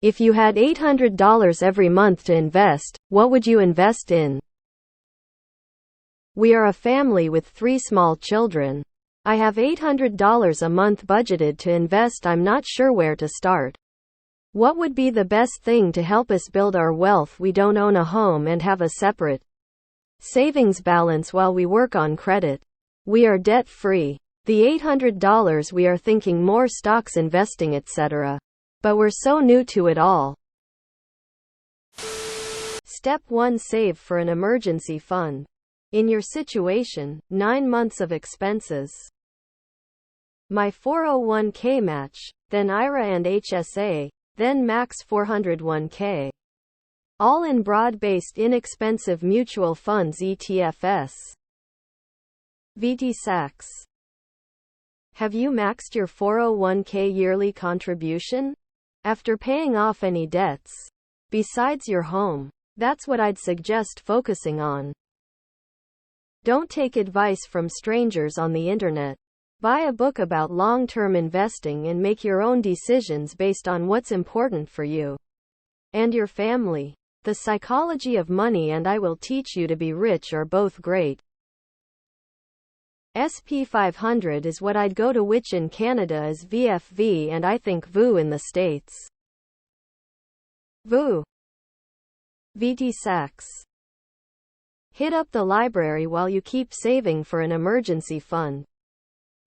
If you had $800 every month to invest, what would you invest in? We are a family with 3 small children. I have $800 a month budgeted to invest. I'm not sure where to start. What would be the best thing to help us build our wealth? We don't own a home and have a separate savings balance while we work on credit. We are debt-free. The $800 we are thinking more stocks, investing, etc. But we're so new to it all. Step 1: Save for an emergency fund. In your situation, 9 months of expenses. My 401k match, then IRA and HSA, then max 401k. All in broad-based inexpensive mutual funds ETFs. VT Sachs. Have you maxed your 401k yearly contribution? After paying off any debts? Besides your home? That's what I'd suggest focusing on. Don't take advice from strangers on the internet. Buy a book about long-term investing and make your own decisions based on what's important for you and your family. The Psychology of Money and I Will Teach You to Be Rich are both great. SP 500 is what I'd go to, which in Canada is VFV, and I think VU in the States. VU. VT Sachs. Hit up the library while you keep saving for an emergency fund.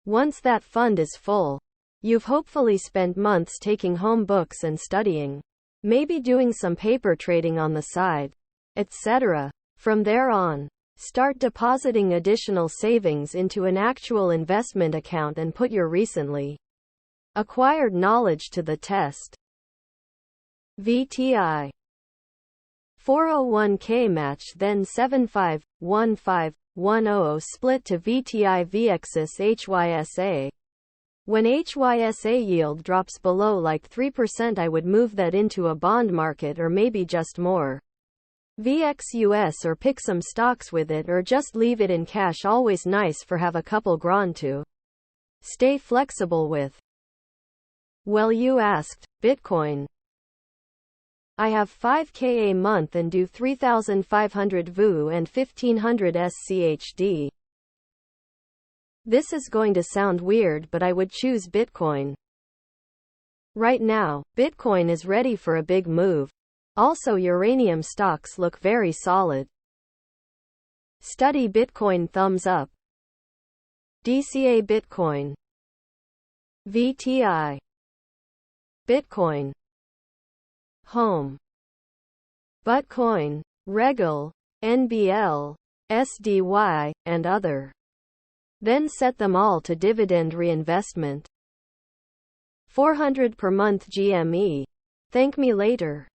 Once that fund is full, you've hopefully spent months taking home books and studying, maybe doing some paper trading on the side, etc. From there on, start depositing additional savings into an actual investment account and put your recently acquired knowledge to the test. VTI 401k match, then 751510 split to VTI VXIS HYSA. When HYSA yield drops below like 3%, I would move that into a bond market or maybe just more VXUS, or pick some stocks with it, or just leave it in cash. Always nice for have a couple grand to stay flexible with. Well, you asked. Bitcoin. I have 5k a month and do 3,500 VU and 1,500 SCHD. This is going to sound weird, but I would choose Bitcoin. Right now, Bitcoin is ready for a big move. Also, uranium stocks look very solid. Study Bitcoin. Thumbs up. DCA Bitcoin. VTI Bitcoin. Home. Butcoin, Regal, NBL, SDY, and other. Then set them all to dividend reinvestment. 400 per month GME. Thank me later.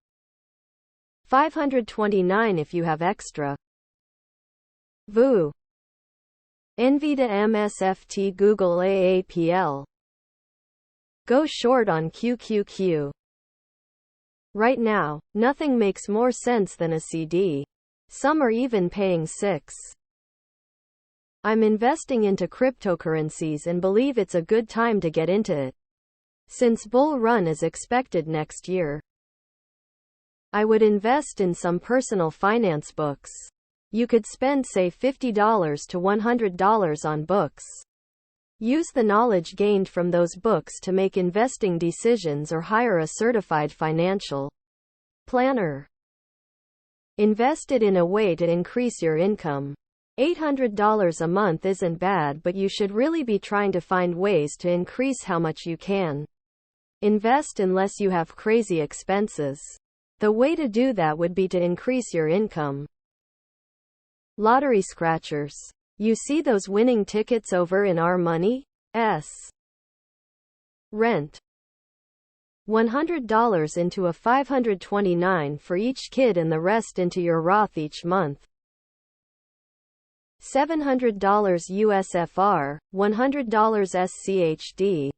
529 if you have extra. VU. Nvidia MSFT Google AAPL. Go short on QQQ. Right now, nothing makes more sense than a CD. Some are even paying 6. I'm investing into cryptocurrencies and believe it's a good time to get into it, since bull run is expected next year. I would invest in some personal finance books. You could spend say $50 to $100 on books. Use the knowledge gained from those books to make investing decisions or hire a certified financial planner. Invest it in a way to increase your income. $800 a month isn't bad, but you should really be trying to find ways to increase how much you can invest unless you have crazy expenses. The way to do that would be to increase your income. Lottery scratchers. You see those winning tickets over in Our Money's Rent. $100 into a 529 for each kid and the rest into your Roth each month. $700 USFR, $100 SCHD.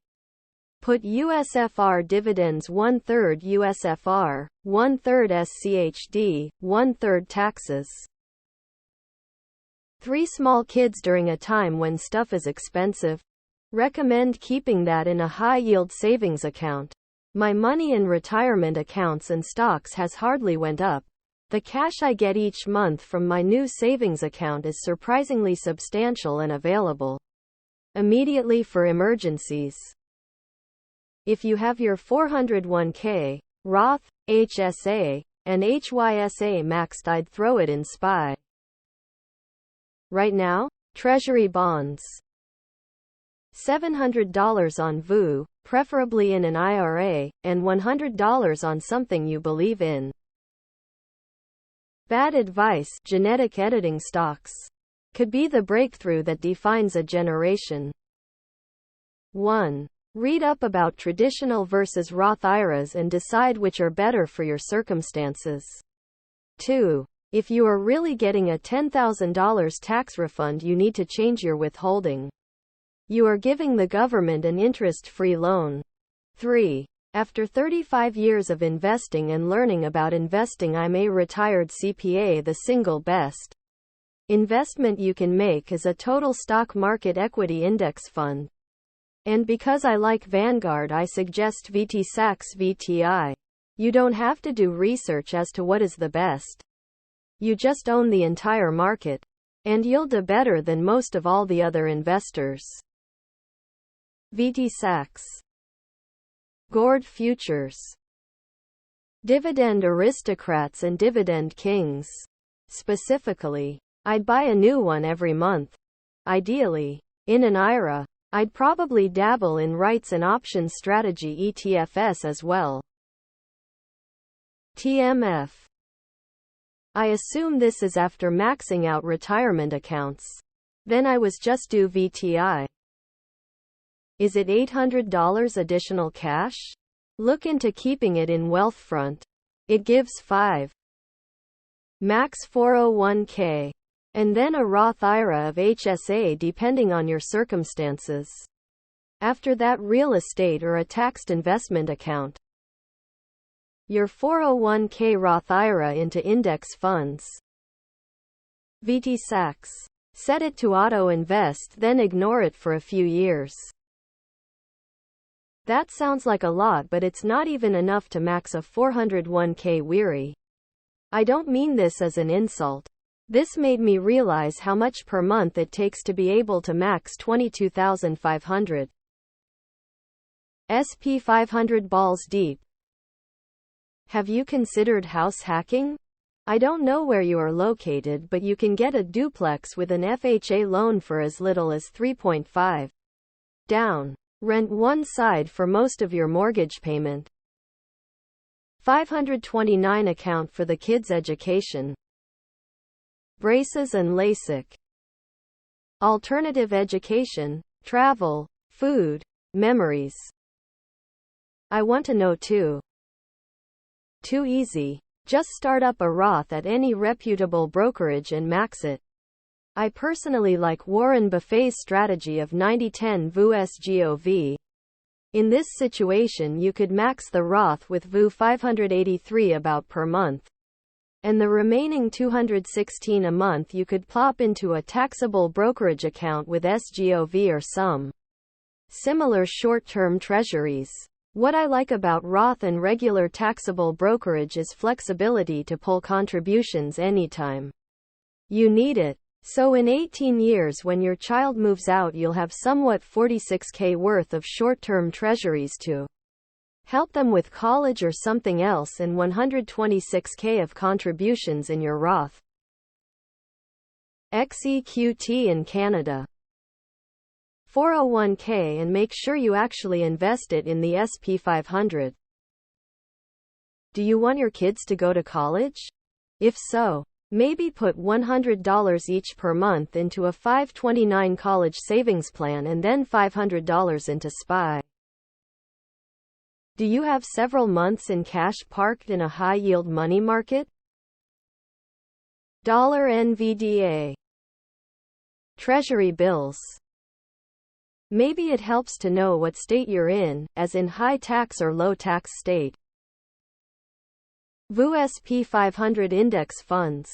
Put USFR dividends 1/3 USFR, 1/3 SCHD, 1/3 taxes. 3 small kids during a time when stuff is expensive. Recommend keeping that in a high-yield savings account. My money in retirement accounts and stocks has hardly went up. The cash I get each month from my new savings account is surprisingly substantial and available immediately for emergencies. If you have your 401k, Roth, HSA, and HYSA maxed, I'd throw it in SPY. Right now, Treasury bonds. $700 on VU, preferably in an IRA, and $100 on something you believe in. Bad advice: genetic editing stocks could be the breakthrough that defines a generation. 1. Read up about traditional versus Roth IRAs and decide which are better for your circumstances. 2. If you are really getting a $10,000 tax refund, you need to change your withholding. You are giving the government an interest-free loan. 3. After 35 years of investing and learning about investing, I'm a retired CPA. The single best investment you can make is a total stock market equity index fund. And because I like Vanguard, I suggest VT-SAX VTI. You don't have to do research as to what is the best. You just own the entire market, and you'll do better than most of all the other investors. VT-SAX. Gourd Futures. Dividend aristocrats and dividend kings. Specifically, I'd buy a new one every month. Ideally, in an IRA. I'd probably dabble in rights and options strategy ETFs as well. TMF. I assume this is after maxing out retirement accounts. Then I was just do VTI. Is it $800 additional cash? Look into keeping it in Wealthfront. It gives 5. Max 401k. And then a Roth IRA of HSA depending on your circumstances. After that, real estate or a taxed investment account. Your 401k Roth IRA into index funds. VT-SAX. Set it to auto-invest, then ignore it for a few years. That sounds like a lot, but it's not even enough to max a 401k weary. I don't mean this as an insult. This made me realize how much per month it takes to be able to max 22,500. SP 500 balls deep. Have you considered house hacking? I don't know where you are located, but you can get a duplex with an FHA loan for as little as 3.5 down. Rent one side for most of your mortgage payment. 529 account for the kids' education. Braces and LASIK. Alternative education, travel, food, memories. I want to know too. Too easy. Just start up a Roth at any reputable brokerage and max it. I personally like Warren Buffett's strategy of 90-10 VU SGOV. In this situation, you could max the Roth with VU 583 about per month. And the remaining 216 a month you could plop into a taxable brokerage account with SGOV or some similar short-term treasuries. What I like about Roth and regular taxable brokerage is flexibility to pull contributions anytime you need it. So in 18 years, when your child moves out, you'll have somewhat $46K worth of short-term treasuries to help them with college or something else, and $126K of contributions in your Roth. XEQT in Canada. 401k, and make sure you actually invest it in the SP 500. Do you want your kids to go to college? If so, maybe put $100 each per month into a 529 college savings plan and then $500 into SPY. Do you have several months in cash parked in a high-yield money market? $NVDA. Treasury bills. Maybe it helps to know what state you're in, as in high tax or low tax state. VU SP 500 index funds.